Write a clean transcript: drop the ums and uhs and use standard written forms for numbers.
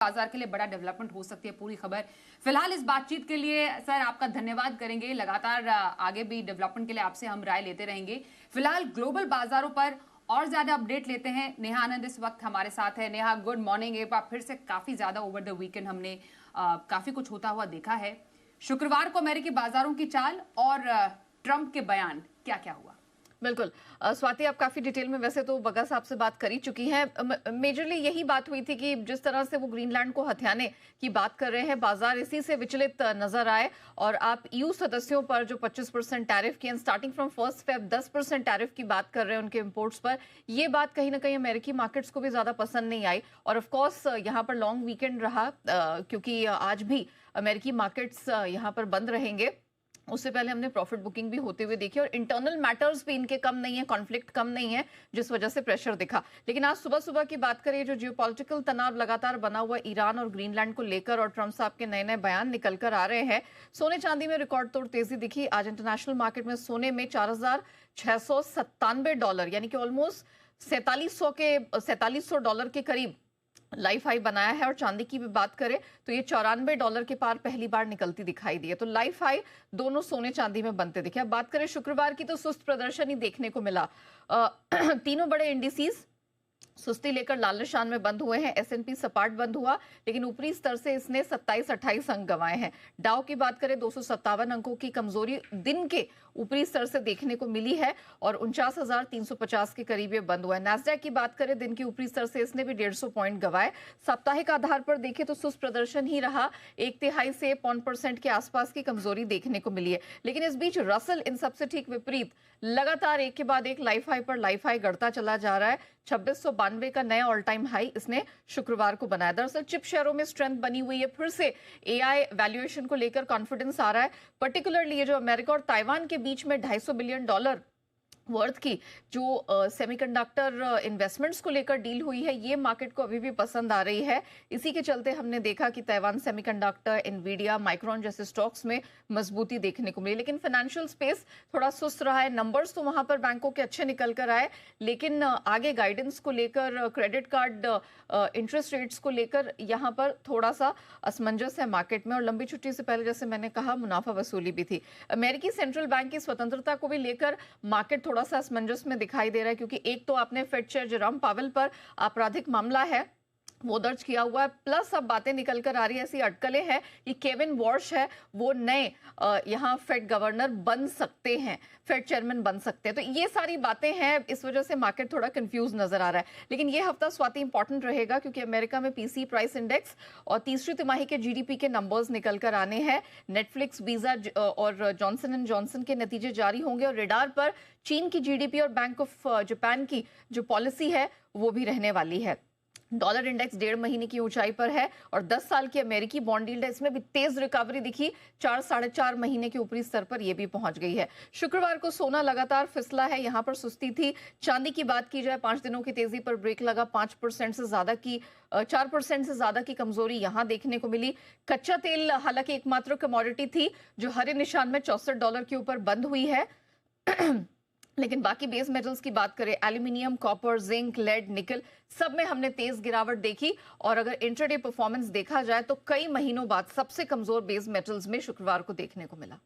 बाजार के लिए बड़ा डेवलपमेंट हो सकती है पूरी खबर। फिलहाल इस बातचीत के लिए सर आपका धन्यवाद करेंगे, लगातार आगे भी डेवलपमेंट के लिए आपसे हम राय लेते रहेंगे। फिलहाल ग्लोबल बाजारों पर और ज्यादा अपडेट लेते हैं। नेहा आनंद इस वक्त हमारे साथ है। Neha, good morning. एक बार फिर से काफी ज्यादा ओवर द वीकेंड हमने काफी कुछ होता हुआ देखा है। शुक्रवार को अमेरिकी बाजारों की चाल और ट्रंप के बयान, क्या क्या हुआ? बिल्कुल स्वाति, आप काफी डिटेल में वैसे तो बग्गा साहब से बात कर ही चुकी हैं। मेजरली यही बात हुई थी कि जिस तरह से वो ग्रीनलैंड को हथियाने की बात कर रहे हैं, बाजार इसी से विचलित नजर आए। और आप ईयू सदस्यों पर जो 25% टैरिफ की स्टार्टिंग फ्रॉम 1 फेब 10% टैरिफ की बात कर रहे हैं उनके इंपोर्ट्स पर, ये बात कहीं ना कहीं अमेरिकी मार्केट्स को भी ज्यादा पसंद नहीं आई। और ऑफकोर्स यहाँ पर लॉन्ग वीकेंड रहा, क्योंकि आज भी अमेरिकी मार्केट्स यहाँ पर बंद रहेंगे। उससे पहले हमने प्रॉफिट बुकिंग भी होते हुए देखी और इंटरनल मैटर्स भी इनके कम नहीं है, कॉन्फ्लिक्ट कम नहीं है, जिस वजह से प्रेशर दिखा। लेकिन आज सुबह सुबह की बात करें, जो जियोपॉलिटिकल तनाव लगातार बना हुआ ईरान और ग्रीनलैंड को लेकर और ट्रंप साहब के नए नए बयान निकल कर आ रहे हैं, सोने चांदी में रिकॉर्ड तोड़ तेजी दिखी। आज इंटरनेशनल मार्केट में सोने में $4,697 यानी कि ऑलमोस्ट $4,700 के करीब लाइफ हाई बनाया है। और चांदी की भी बात करें तो ये $94 के पार पहली बार निकलती दिखाई दी है। तो लाइफ हाई दोनों सोने चांदी में बनते दिखे। अब बात करें शुक्रवार की, तो सुस्त प्रदर्शन ही देखने को मिला। तीनों बड़े इंडिसेस सुस्ती लेकर लाल निशान में बंद हुए हैं। S&P सपाट बंद हुआ, लेकिन ऊपरी स्तर से इसने 27-28 अंक गंवाए हैं। डाउ की बात करें 257 अंकों की कमजोरी दिन के ऊपरी स्तर से देखने को मिली है और 49,350 के करीब ये बंद हुआ है। नैस्डैक की बात करें दिन के ऊपरी स्तर से इसने भी 150 पॉइंट गंवाए। साप्ताहिक आधार पर देखें तो सुस्त प्रदर्शन ही रहा, 1/3 से 0.5% के आसपास की कमजोरी देखने को मिली है। लेकिन इस बीच रसल इन सबसे ठीक विपरीत लगातार एक के बाद एक लाइफ हाई पर लाइफ हाई गढ़ता चला जा रहा है। 2692 का नया ऑल टाइम हाई इसने शुक्रवार को बनाया। दरअसल चिप शेयरों में स्ट्रेंथ बनी हुई है, फिर से एआई वैल्यूएशन को लेकर कॉन्फिडेंस आ रहा है। पर्टिकुलरली ये जो अमेरिका और ताइवान के बीच में $250 बिलियन वर्थ की जो सेमीकंडक्टर इन्वेस्टमेंट्स को लेकर डील हुई है, ये मार्केट को अभी भी पसंद आ रही है। इसी के चलते हमने देखा कि ताइवान सेमीकंडक्टर, एनवीडिया, माइक्रोन जैसे स्टॉक्स में मजबूती देखने को मिली। लेकिन फाइनेंशियल स्पेस थोड़ा सुस्त रहा है। नंबर्स तो वहां पर बैंकों के अच्छे निकल कर आए, लेकिन आगे गाइडेंस को लेकर, क्रेडिट कार्ड इंटरेस्ट रेट्स को लेकर यहाँ पर थोड़ा सा असमंजस है मार्केट में। और लंबी छुट्टी से पहले जैसे मैंने कहा, मुनाफा वसूली भी थी। अमेरिकी सेंट्रल बैंक की स्वतंत्रता को भी लेकर मार्केट थोड़ा सा असमंजस में दिखाई दे रहा है, क्योंकि एक तो आपने फेड चेयर जेरोम पावेल पर आपराधिक मामला है वो दर्ज किया हुआ है, प्लस अब बातें निकल कर आ रही है, ऐसी अटकलें हैं कि केविन वॉर्श है वो नए यहाँ फेड गवर्नर बन सकते हैं, फेड चेयरमैन बन सकते हैं। तो ये सारी बातें हैं, इस वजह से मार्केट थोड़ा कंफ्यूज नजर आ रहा है। लेकिन ये हफ्ता स्वाति इंपॉर्टेंट रहेगा, क्योंकि अमेरिका में पीसी प्राइस इंडेक्स और तीसरी तिमाही के जीडीपी के नंबर्स निकल कर आने हैं। नेटफ्लिक्स, वीजा और जॉनसन एंड जॉनसन के नतीजे जारी होंगे और रेडार पर चीन की जीडीपी और बैंक ऑफ जापान की जो पॉलिसी है वो भी रहने वाली है। डॉलर इंडेक्स 1.5 महीने की ऊंचाई पर है और 10 साल की अमेरिकी बॉन्ड यील्ड है, इसमें भी तेज रिकवरी दिखी। 4-4.5 महीने के ऊपरी स्तर पर यह भी पहुंच गई है। शुक्रवार को सोना लगातार फिसला है, यहां पर सुस्ती थी। चांदी की बात की जाए, 5 दिनों की तेजी पर ब्रेक लगा। 4% से ज्यादा की कमजोरी यहां देखने को मिली। कच्चा तेल हालांकि एकमात्र कमोडिटी थी जो हरे निशान में $64 के ऊपर बंद हुई है। लेकिन बाकी बेस मेटल्स की बात करें, एल्यूमिनियम, कॉपर, जिंक, लेड, निकल, सब में हमने तेज गिरावट देखी। और अगर इंट्राडे परफॉर्मेंस देखा जाए तो कई महीनों बाद सबसे कमजोर बेस मेटल्स में शुक्रवार को देखने को मिला।